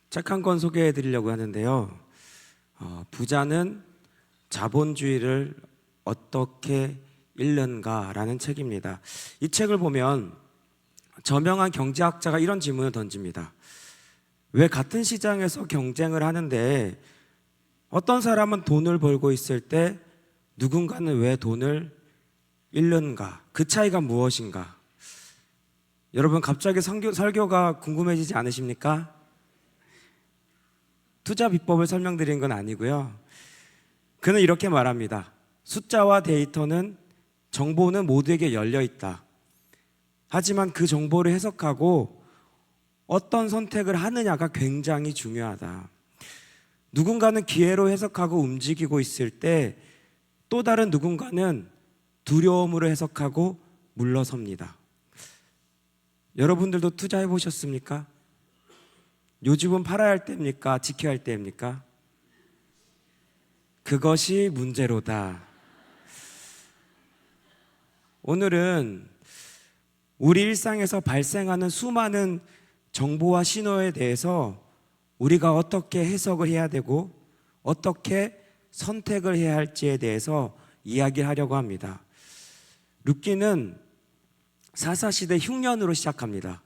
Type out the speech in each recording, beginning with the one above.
책 한 권 소개해 드리려고 하는데요. 부자는 자본주의를 어떻게 읽는가라는 책입니다. 이 책을 보면 저명한 경제학자가 이런 질문을 던집니다. 왜 같은 시장에서 경쟁을 하는데 어떤 사람은 돈을 벌고 있을 때 누군가는 왜 돈을 잃는가? 그 차이가 무엇인가? 여러분 갑자기 설교가 궁금해지지 않으십니까? 투자 비법을 설명드린 건 아니고요. 그는 이렇게 말합니다. 숫자와 데이터는 정보는 모두에게 열려 있다. 하지만 그 정보를 해석하고 어떤 선택을 하느냐가 굉장히 중요하다. 누군가는 기회로 해석하고 움직이고 있을 때 또 다른 누군가는 두려움으로 해석하고 물러섭니다. 여러분들도 투자해 보셨습니까? 요즘은 팔아야 할 때입니까? 지켜야 할 때입니까? 그것이 문제로다. 오늘은 우리 일상에서 발생하는 수많은 정보와 신호에 대해서 우리가 어떻게 해석을 해야 되고 어떻게 선택을 해야 할지에 대해서 이야기를 하려고 합니다. 룻기는 사사시대 흉년으로 시작합니다.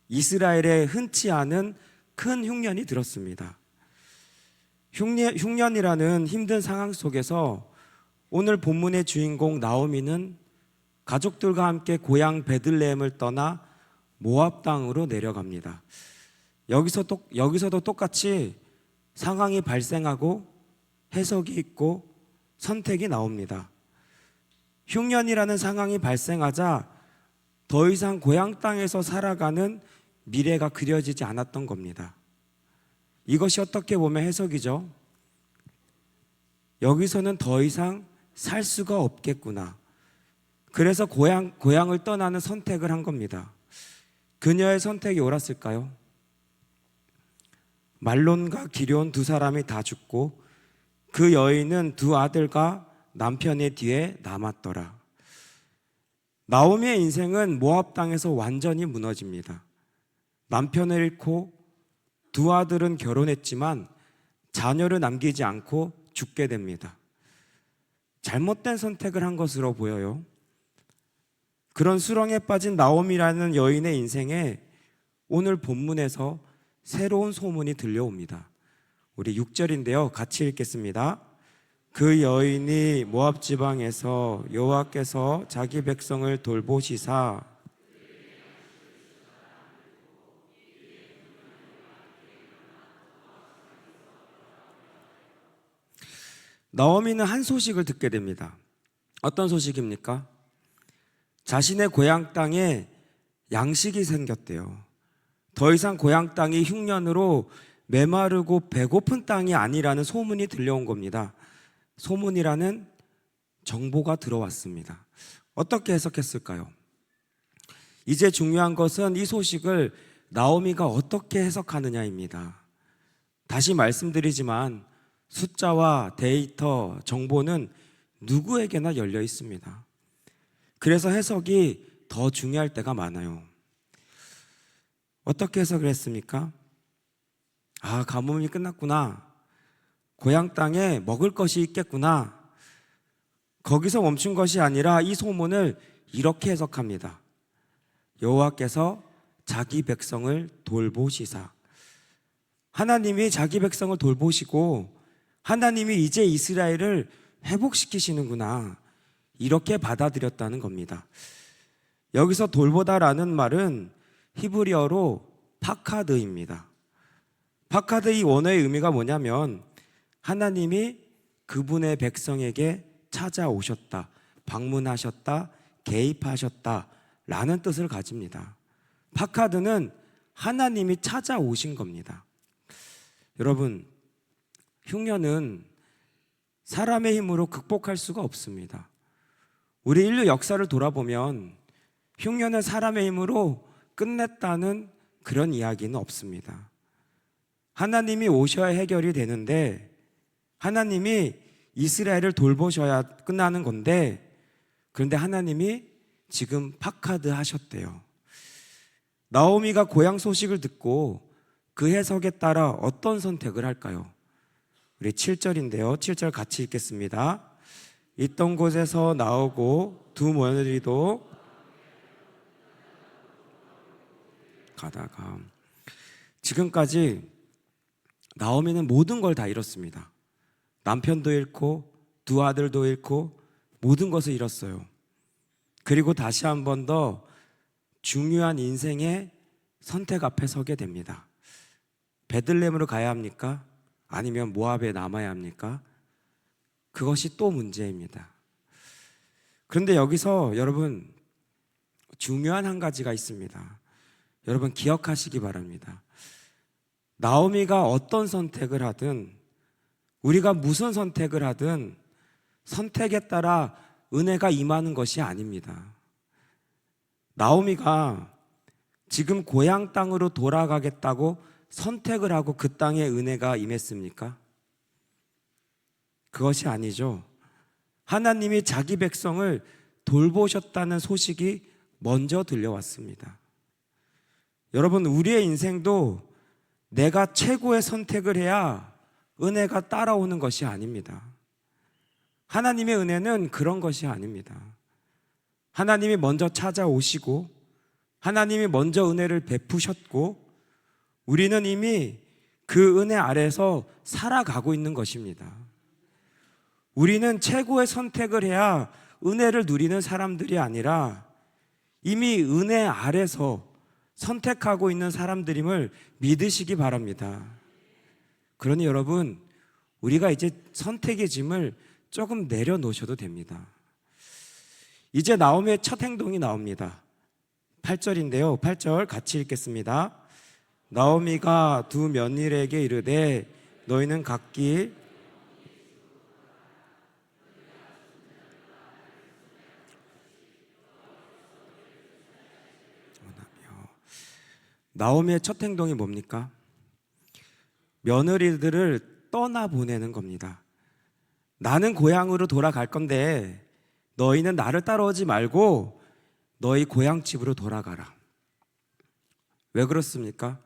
이스라엘에 흔치 않은 큰 흉년이 들었습니다. 흉년이라는 힘든 상황 속에서 오늘 본문의 주인공 나오미는 가족들과 함께 고향 베들레헴을 떠나 모압 땅으로 내려갑니다. 여기서도 똑같이 상황이 발생하고 해석이 있고 선택이 나옵니다. 흉년이라는 상황이 발생하자 더 이상 고향 땅에서 살아가는 미래가 그려지지 않았던 겁니다. 이것이 어떻게 보면 해석이죠. 여기서는 더 이상 살 수가 없겠구나. 그래서 고향을 떠나는 선택을 한 겁니다. 그녀의 선택이 옳았을까요? 말론과 기럨 두 사람이 다 죽고 그 여인은 두 아들과 남편의 뒤에 남았더라. 나오미의 인생은 모압 땅에서 완전히 무너집니다. 남편을 잃고 두 아들은 결혼했지만 자녀를 남기지 않고 죽게 됩니다. 잘못된 선택을 한 것으로 보여요. 그런 수렁에 빠진 나오미라는 여인의 인생에 오늘 본문에서 새로운 소문이 들려옵니다. 우리 6절인데요. 같이 읽겠습니다. 그 여인이 모압 지방에서 여호와께서 자기 백성을 돌보시사 나오미는 한 소식을 듣게 됩니다. 어떤 소식입니까? 자신의 고향 땅에 양식이 생겼대요. 더 이상 고향 땅이 흉년으로 메마르고 배고픈 땅이 아니라는 소문이 들려온 겁니다. 소문이라는 정보가 들어왔습니다. 어떻게 해석했을까요? 이제 중요한 것은 이 소식을 나오미가 어떻게 해석하느냐입니다. 다시 말씀드리지만 숫자와 데이터, 정보는 누구에게나 열려 있습니다. 그래서 해석이 더 중요할 때가 많아요. 어떻게 해석을 했습니까? 가뭄이 끝났구나. 고향 땅에 먹을 것이 있겠구나. 거기서 멈춘 것이 아니라 이 소문을 이렇게 해석합니다. 여호와께서 자기 백성을 돌보시사. 하나님이 자기 백성을 돌보시고 하나님이 이제 이스라엘을 회복시키시는구나. 이렇게 받아들였다는 겁니다. 여기서 돌보다라는 말은 히브리어로 파카드입니다. 파카드 이 원어의 의미가 뭐냐면 하나님이 그분의 백성에게 찾아오셨다, 방문하셨다, 개입하셨다 라는 뜻을 가집니다. 파카드는 하나님이 찾아오신 겁니다. 여러분, 흉년은 사람의 힘으로 극복할 수가 없습니다. 우리 인류 역사를 돌아보면 흉년은 사람의 힘으로 끝냈다는 그런 이야기는 없습니다. 하나님이 오셔야 해결이 되는데 하나님이 이스라엘을 돌보셔야 끝나는 건데 그런데 하나님이 지금 파카드 하셨대요. 나오미가 고향 소식을 듣고 그 해석에 따라 어떤 선택을 할까요? 우리 7절인데요. 7절 같이 읽겠습니다. 있던 곳에서 나오고 두 며느리도 가다가. 지금까지 나오미는 모든 걸 다 잃었습니다. 남편도 잃고 두 아들도 잃고 모든 것을 잃었어요. 그리고 다시 한 번 더 중요한 인생의 선택 앞에 서게 됩니다. 베들레헴으로 가야 합니까? 아니면 모압에 남아야 합니까? 그것이 또 문제입니다. 그런데 여기서 여러분 중요한 한 가지가 있습니다. 여러분 기억하시기 바랍니다. 나오미가 어떤 선택을 하든, 우리가 무슨 선택을 하든 선택에 따라 은혜가 임하는 것이 아닙니다. 나오미가 지금 고향 땅으로 돌아가겠다고 선택을 하고 그 땅에 은혜가 임했습니까? 그것이 아니죠. 하나님이 자기 백성을 돌보셨다는 소식이 먼저 들려왔습니다. 여러분, 우리의 인생도 내가 최고의 선택을 해야 은혜가 따라오는 것이 아닙니다. 하나님의 은혜는 그런 것이 아닙니다. 하나님이 먼저 찾아오시고 하나님이 먼저 은혜를 베푸셨고 우리는 이미 그 은혜 아래서 살아가고 있는 것입니다. 우리는 최고의 선택을 해야 은혜를 누리는 사람들이 아니라 이미 은혜 아래서 선택하고 있는 사람들임을 믿으시기 바랍니다. 그러니 여러분, 우리가 이제 선택의 짐을 조금 내려놓으셔도 됩니다. 이제 나오미의 첫 행동이 나옵니다. 8절인데요. 8절 같이 읽겠습니다. 나오미가 두 며느리에게 이르되 너희는 각기 나오미의 첫 행동이 뭡니까? 며느리들을 떠나보내는 겁니다. 나는 고향으로 돌아갈 건데 너희는 나를 따라오지 말고 너희 고향집으로 돌아가라. 왜 그렇습니까?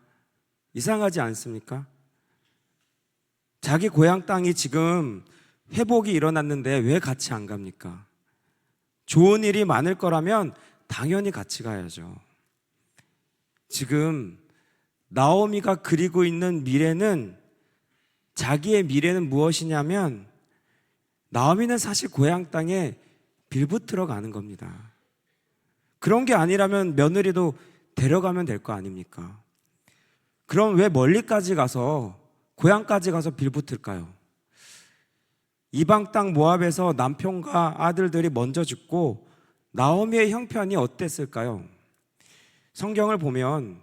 이상하지 않습니까? 자기 고향 땅이 지금 회복이 일어났는데 왜 같이 안 갑니까? 좋은 일이 많을 거라면 당연히 같이 가야죠. 지금 나오미가 그리고 있는 미래는, 자기의 미래는 무엇이냐면 나오미는 사실 고향 땅에 빌붙들어 가는 겁니다. 그런 게 아니라면 며느리도 데려가면 될 거 아닙니까? 그럼 왜 멀리까지 가서, 고향까지 가서 빌붙을까요? 이방 땅 모압에서 남편과 아들들이 먼저 죽고 나오미의 형편이 어땠을까요? 성경을 보면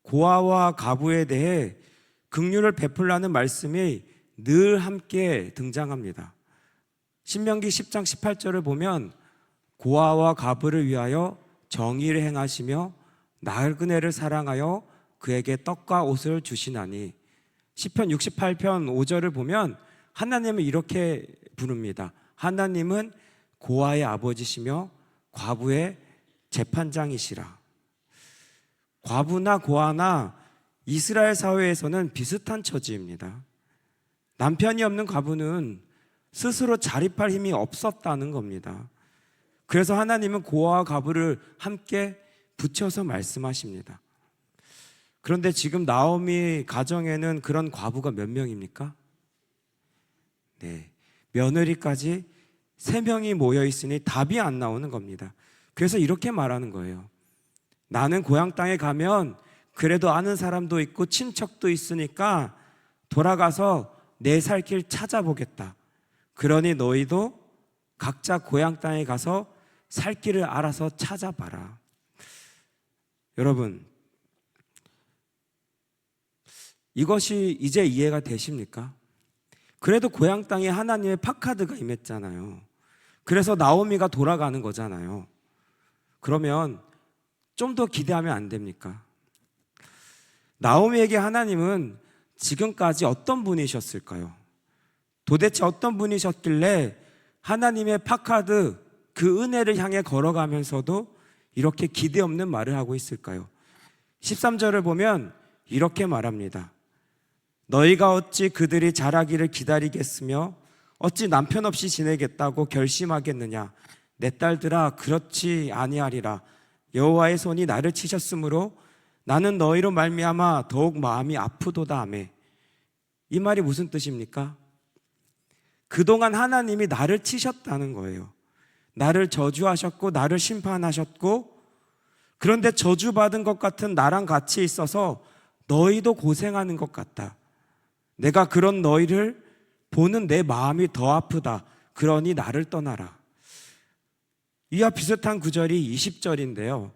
고아와 가부에 대해 긍휼을 베풀라는 말씀이 늘 함께 등장합니다. 신명기 10장 18절을 보면 고아와 가부를 위하여 정의를 행하시며 나그네를 사랑하여 그에게 떡과 옷을 주시나니, 시편 68편 5절을 보면 하나님은 이렇게 부릅니다. 하나님은 고아의 아버지시며 과부의 재판장이시라. 과부나 고아나 이스라엘 사회에서는 비슷한 처지입니다. 남편이 없는 과부는 스스로 자립할 힘이 없었다는 겁니다. 그래서 하나님은 고아와 과부를 함께 붙여서 말씀하십니다. 그런데 지금 나오미 가정에는 그런 과부가 몇 명입니까? 네, 며느리까지 3명이 모여 있으니 답이 안 나오는 겁니다. 그래서 이렇게 말하는 거예요. 나는 고향 땅에 가면 그래도 아는 사람도 있고 친척도 있으니까 돌아가서 내 살 길 찾아보겠다. 그러니 너희도 각자 고향 땅에 가서 살 길을 알아서 찾아봐라. 여러분, 이것이 이제 이해가 되십니까? 그래도 고향 땅에 하나님의 팍카드가 임했잖아요. 그래서 나오미가 돌아가는 거잖아요. 그러면 좀 더 기대하면 안 됩니까? 나오미에게 하나님은 지금까지 어떤 분이셨을까요? 도대체 어떤 분이셨길래 하나님의 팍카드, 그 은혜를 향해 걸어가면서도 이렇게 기대 없는 말을 하고 있을까요? 13절을 보면 이렇게 말합니다. 너희가 어찌 그들이 자라기를 기다리겠으며 어찌 남편 없이 지내겠다고 결심하겠느냐. 내 딸들아, 그렇지 아니하리라. 여호와의 손이 나를 치셨으므로 나는 너희로 말미암아 더욱 마음이 아프도다 하며. 이 말이 무슨 뜻입니까? 그동안 하나님이 나를 치셨다는 거예요. 나를 저주하셨고 나를 심판하셨고, 그런데 저주받은 것 같은 나랑 같이 있어서 너희도 고생하는 것 같다. 내가 그런 너희를 보는 내 마음이 더 아프다. 그러니 나를 떠나라. 이와 비슷한 구절이 20절인데요.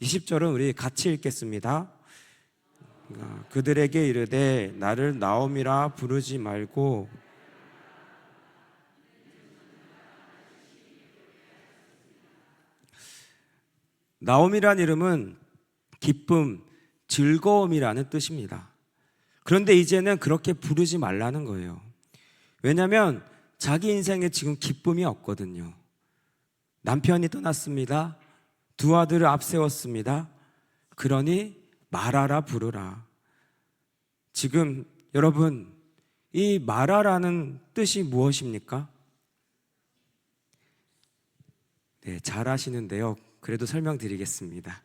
20절은 우리 같이 읽겠습니다. 그들에게 이르되 나를 나옴이라 부르지 말고 나옴이란 이름은 기쁨, 즐거움이라는 뜻입니다. 그런데 이제는 그렇게 부르지 말라는 거예요. 왜냐하면 자기 인생에 지금 기쁨이 없거든요. 남편이 떠났습니다. 두 아들을 앞세웠습니다. 그러니 말하라 부르라. 지금 여러분, 이 말하라는 뜻이 무엇입니까? 네, 잘 아시는데요. 그래도 설명드리겠습니다.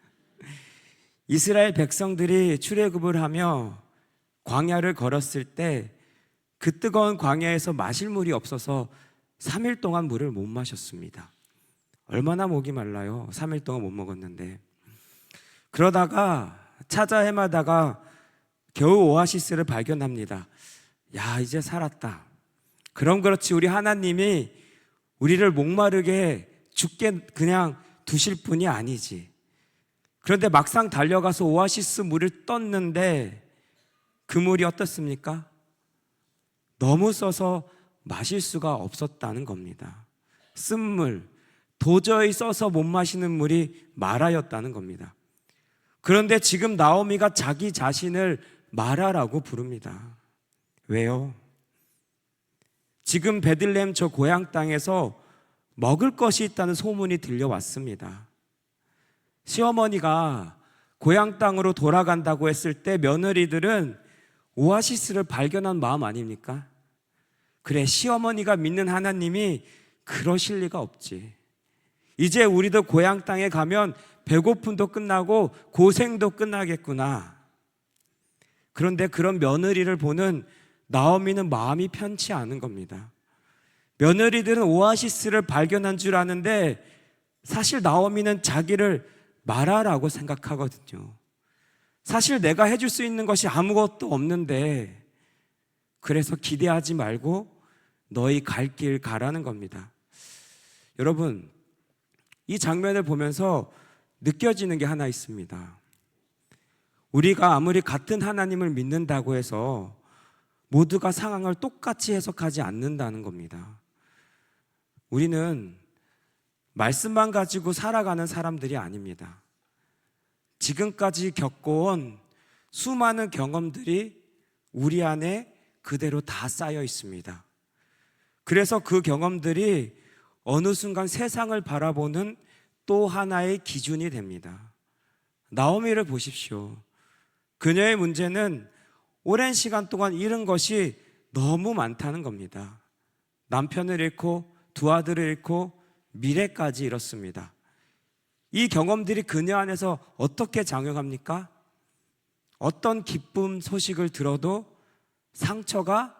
이스라엘 백성들이 출애굽을 하며 광야를 걸었을 때 그 뜨거운 광야에서 마실 물이 없어서 3일 동안 물을 못 마셨습니다. 얼마나 목이 말라요. 3일 동안 못 먹었는데. 그러다가 찾아 헤매다가 겨우 오아시스를 발견합니다. 야, 이제 살았다. 그럼 그렇지, 우리 하나님이 우리를 목마르게 죽게 그냥 두실 분이 아니지. 그런데 막상 달려가서 오아시스 물을 떴는데 그 물이 어떻습니까? 너무 써서 마실 수가 없었다는 겁니다. 쓴물, 도저히 써서 못 마시는 물이 마라였다는 겁니다. 그런데 지금 나오미가 자기 자신을 마라라고 부릅니다. 왜요? 지금 베들레헴 저 고향 땅에서 먹을 것이 있다는 소문이 들려왔습니다. 시어머니가 고향 땅으로 돌아간다고 했을 때 며느리들은 오아시스를 발견한 마음 아닙니까? 그래, 시어머니가 믿는 하나님이 그러실 리가 없지. 이제 우리도 고향 땅에 가면 배고픔도 끝나고 고생도 끝나겠구나. 그런데 그런 며느리를 보는 나오미는 마음이 편치 않은 겁니다. 며느리들은 오아시스를 발견한 줄 아는데 사실 나오미는 자기를 마라라고 생각하거든요. 사실 내가 해줄 수 있는 것이 아무것도 없는데, 그래서 기대하지 말고 너희 갈 길 가라는 겁니다. 여러분, 이 장면을 보면서 느껴지는 게 하나 있습니다. 우리가 아무리 같은 하나님을 믿는다고 해서 모두가 상황을 똑같이 해석하지 않는다는 겁니다. 우리는 말씀만 가지고 살아가는 사람들이 아닙니다. 지금까지 겪어온 수많은 경험들이 우리 안에 그대로 다 쌓여 있습니다. 그래서 그 경험들이 어느 순간 세상을 바라보는 또 하나의 기준이 됩니다. 나오미를 보십시오. 그녀의 문제는 오랜 시간 동안 잃은 것이 너무 많다는 겁니다. 남편을 잃고 두 아들을 잃고 미래까지 잃었습니다. 이 경험들이 그녀 안에서 어떻게 작용합니까? 어떤 기쁨 소식을 들어도 상처가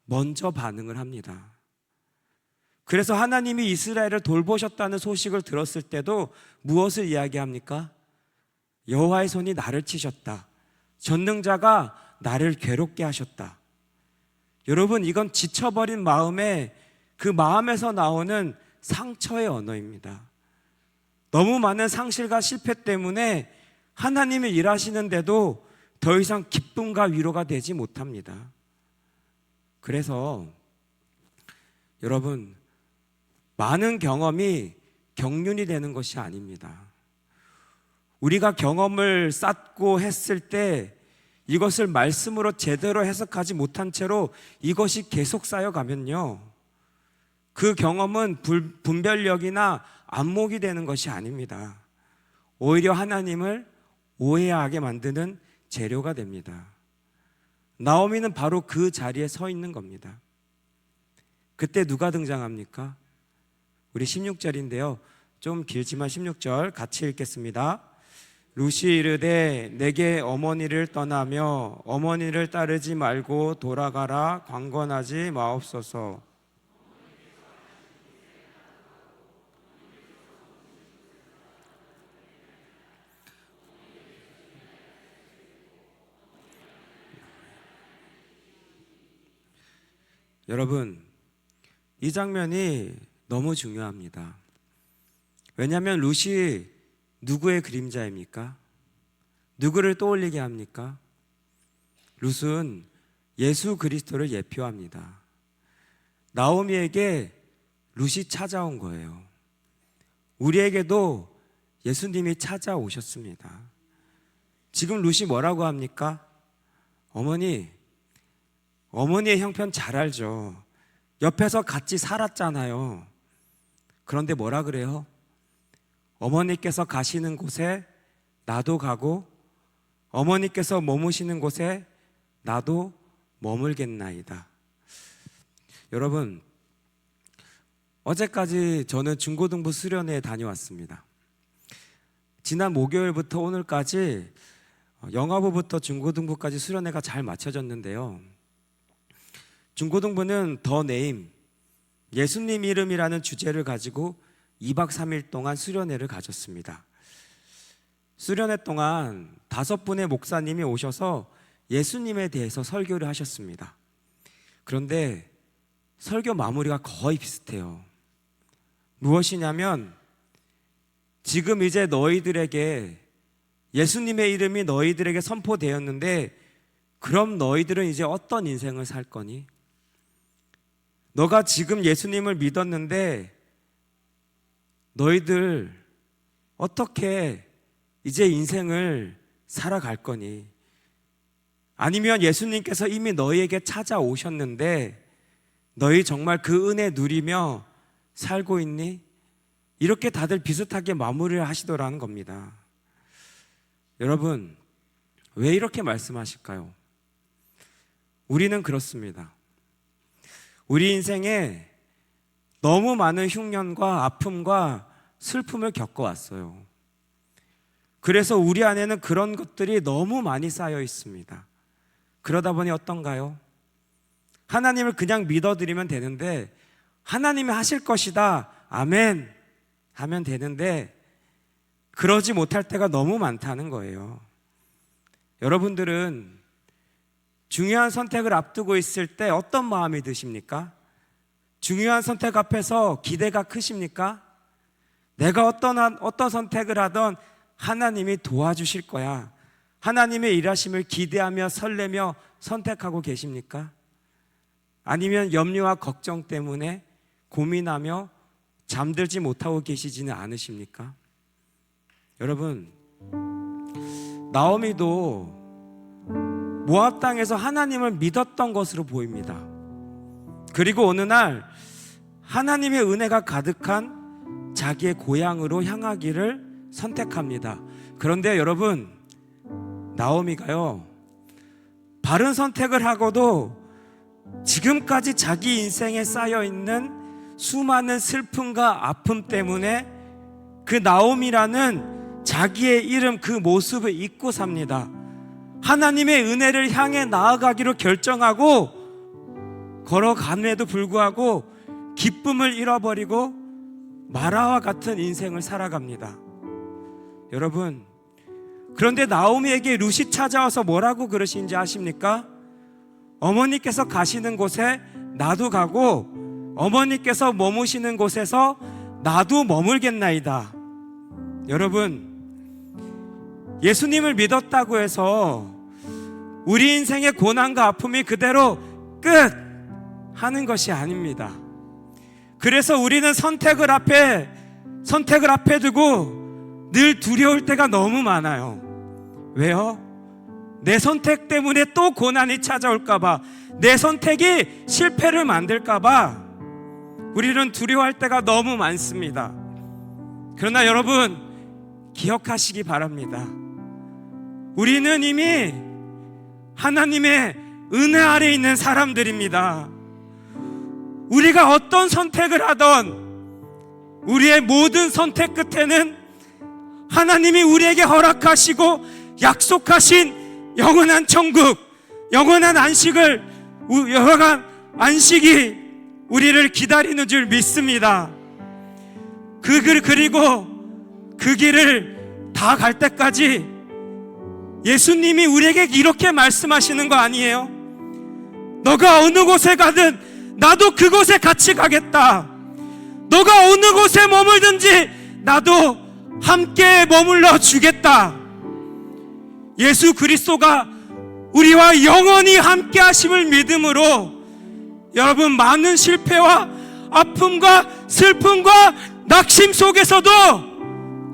먼저 반응을 합니다. 그래서 하나님이 이스라엘을 돌보셨다는 소식을 들었을 때도 무엇을 이야기합니까? 여호와의 손이 나를 치셨다. 전능자가 나를 괴롭게 하셨다. 여러분, 이건 지쳐버린 마음에 그 마음에서 나오는 상처의 언어입니다. 너무 많은 상실과 실패 때문에 하나님이 일하시는데도 더 이상 기쁨과 위로가 되지 못합니다. 그래서 여러분, 많은 경험이 경륜이 되는 것이 아닙니다. 우리가 경험을 쌓고 했을 때 이것을 말씀으로 제대로 해석하지 못한 채로 이것이 계속 쌓여가면요, 그 경험은 분별력이나 안목이 되는 것이 아닙니다. 오히려 하나님을 오해하게 만드는 재료가 됩니다. 나오미는 바로 그 자리에 서 있는 겁니다. 그때 누가 등장합니까? 우리 16절인데요. 좀 길지만 16절 같이 읽겠습니다. 룻이 이르되 내게 어머니를 떠나며 어머니를 따르지 말고 돌아가라 강권하지 마옵소서. 여러분, 이 장면이 너무 중요합니다. 왜냐하면 룻이 누구의 그림자입니까? 누구를 떠올리게 합니까? 룻은 예수 그리스도를 예표합니다. 나오미에게 룻이 찾아온 거예요. 우리에게도 예수님이 찾아오셨습니다. 지금 룻이 뭐라고 합니까? 어머니의 형편 잘 알죠. 옆에서 같이 살았잖아요. 그런데 뭐라 그래요? 어머니께서 가시는 곳에 나도 가고 어머니께서 머무시는 곳에 나도 머물겠나이다. 여러분, 어제까지 저는 중고등부 수련회에 다녀왔습니다. 지난 목요일부터 오늘까지 영아부부터 중고등부까지 수련회가 잘 맞춰졌는데요. 중고등부는 더 네임, 예수님 이름이라는 주제를 가지고 2박 3일 동안 수련회를 가졌습니다. 수련회 동안 5분의 목사님이 오셔서 예수님에 대해서 설교를 하셨습니다. 그런데 설교 마무리가 거의 비슷해요. 무엇이냐면 지금 이제 너희들에게 예수님의 이름이 너희들에게 선포되었는데 그럼 너희들은 이제 어떤 인생을 살 거니? 너가 지금 예수님을 믿었는데 너희들 어떻게 이제 인생을 살아갈 거니? 아니면 예수님께서 이미 너희에게 찾아오셨는데 너희 정말 그 은혜 누리며 살고 있니? 이렇게 다들 비슷하게 마무리를 하시더라는 겁니다. 여러분, 왜 이렇게 말씀하실까요? 우리는 그렇습니다. 우리 인생에 너무 많은 흉년과 아픔과 슬픔을 겪어왔어요. 그래서 우리 안에는 그런 것들이 너무 많이 쌓여 있습니다. 그러다 보니 어떤가요? 하나님을 그냥 믿어드리면 되는데 하나님이 하실 것이다, 아멘 하면 되는데 그러지 못할 때가 너무 많다는 거예요. 여러분들은 중요한 선택을 앞두고 있을 때 어떤 마음이 드십니까? 중요한 선택 앞에서 기대가 크십니까? 내가 어떤 선택을 하던 하나님이 도와주실 거야, 하나님의 일하심을 기대하며 설레며 선택하고 계십니까? 아니면 염려와 걱정 때문에 고민하며 잠들지 못하고 계시지는 않으십니까? 여러분, 나오미도 모압 땅에서 하나님을 믿었던 것으로 보입니다. 그리고 어느 날 하나님의 은혜가 가득한 자기의 고향으로 향하기를 선택합니다. 그런데 여러분, 나오미가요, 바른 선택을 하고도 지금까지 자기 인생에 쌓여있는 수많은 슬픔과 아픔 때문에 그 나오미라는 자기의 이름, 그 모습을 잊고 삽니다. 하나님의 은혜를 향해 나아가기로 결정하고 걸어감에도 불구하고 기쁨을 잃어버리고 마라와 같은 인생을 살아갑니다. 여러분, 그런데 나오미에게 룻이 찾아와서 뭐라고 그러시는지 아십니까? 어머니께서 가시는 곳에 나도 가고 어머니께서 머무시는 곳에서 나도 머물겠나이다. 여러분, 예수님을 믿었다고 해서 우리 인생의 고난과 아픔이 그대로 끝 하는 것이 아닙니다. 그래서 우리는 선택을 앞에 두고 늘 두려울 때가 너무 많아요. 왜요? 내 선택 때문에 또 고난이 찾아올까봐, 내 선택이 실패를 만들까봐 우리는 두려워할 때가 너무 많습니다. 그러나 여러분, 기억하시기 바랍니다. 우리는 이미 하나님의 은혜 아래 있는 사람들입니다. 우리가 어떤 선택을 하던 우리의 모든 선택 끝에는 하나님이 우리에게 허락하시고 약속하신 영원한 천국, 영원한 안식이 우리를 기다리는 줄 믿습니다. 그리고 그 길을 다 갈 때까지 예수님이 우리에게 이렇게 말씀하시는 거 아니에요? 너가 어느 곳에 가든 나도 그곳에 같이 가겠다. 너가 어느 곳에 머물든지 나도 함께 머물러 주겠다. 예수 그리스도가 우리와 영원히 함께 하심을 믿음으로 여러분, 많은 실패와 아픔과 슬픔과 낙심 속에서도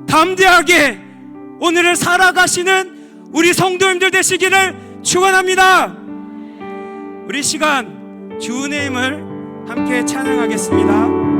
담대하게 오늘을 살아가시는 우리 성도님들 되시기를 축원합니다. 우리 시간 주은혜임을 함께 찬양하겠습니다.